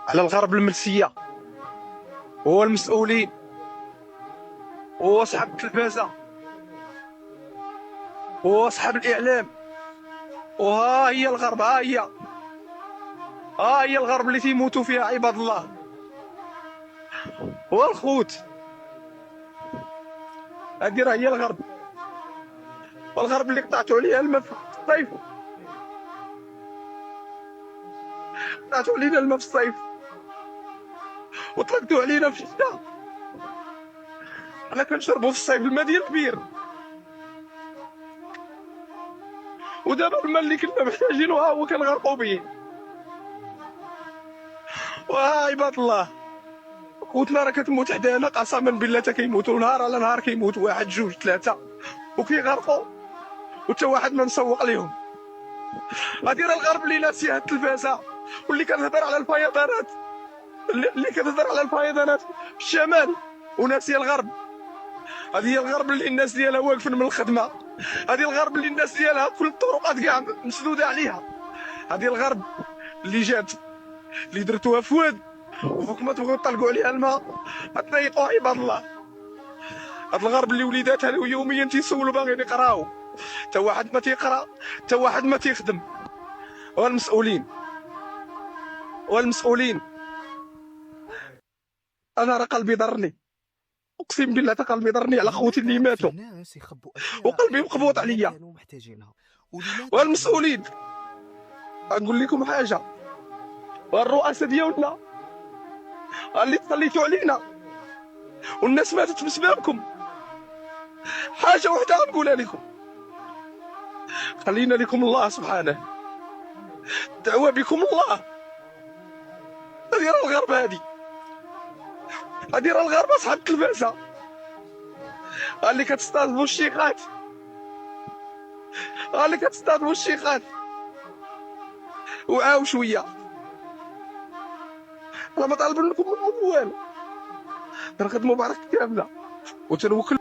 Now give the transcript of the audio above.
على الغرب الملسيه هو المسؤولين، هو اصحاب التلفازه، هو اصحاب الاعلام. وها هي الغرب، ها هي الغرب اللي تيموتوا فيها عباد الله. هو الخوت، هادي راه هي الغرب. والغرب اللي قطعتوا عليها الماء في الصيف، قطعتوا علينا الماء في الصيف وطلقتوا علينا في الشتاء. حنا كنشربوا في الصيف الماء ديال البير، ودابا الماء اللي كنا محتاجينه ها هو كنغرقوا به. وها عباد الله، خوتنا راه كتموت حدانا قسما بالله، تا كيموتوا نهار على نهار، كيموتوا واحد جوج ثلاثه وكيغرقوا وتا واحد ما مسوق ليهم. هادي راه الغرب اللي ناسيه التلفازه واللي كتهضر على الفيضانات، اللي كتهضر على الفيضانات في الشمال وناسيه الغرب. هذه هي الغرب اللي الناس ديالها واقفين من الخدمه، هذه الغرب اللي الناس ديالها كل الطرقات كاع مسدوده عليها. هذه الغرب اللي جات اللي درتوها فواد، وفوق ما تبغيو تطلقوا عليها الماء تضيقوا عباد الله. هاد الغرب اللي وليداتها يوميا تيسولوا باغيين يقراو، تا واحد ما تيقرا، تا واحد ما تيخدم. والمسؤولين، والمسؤولين انا راه قلبي ضرني، اقسم بالله تا قلبي ضرني على خوتي اللي ماتوا، وقلبي مقبوط عليا. والمسؤولين نقول لكم حاجه، والرؤساء ديالنا اللي تخليتوا علينا والناس ماتت بسببكم، حاجه وحده غنقولها لكم، خلينا لكم الله سبحانه، دعوه بكم الله. هذه راه الغرب، هذه راه الغرب اصحاب التلفازه اللي كتستاذبوا الشيخات، اللي كتستاذبوا الشيخات. وعاو شويه، انا ما طالب منكم والو، كنخدموا بركه كامله وتنوكل.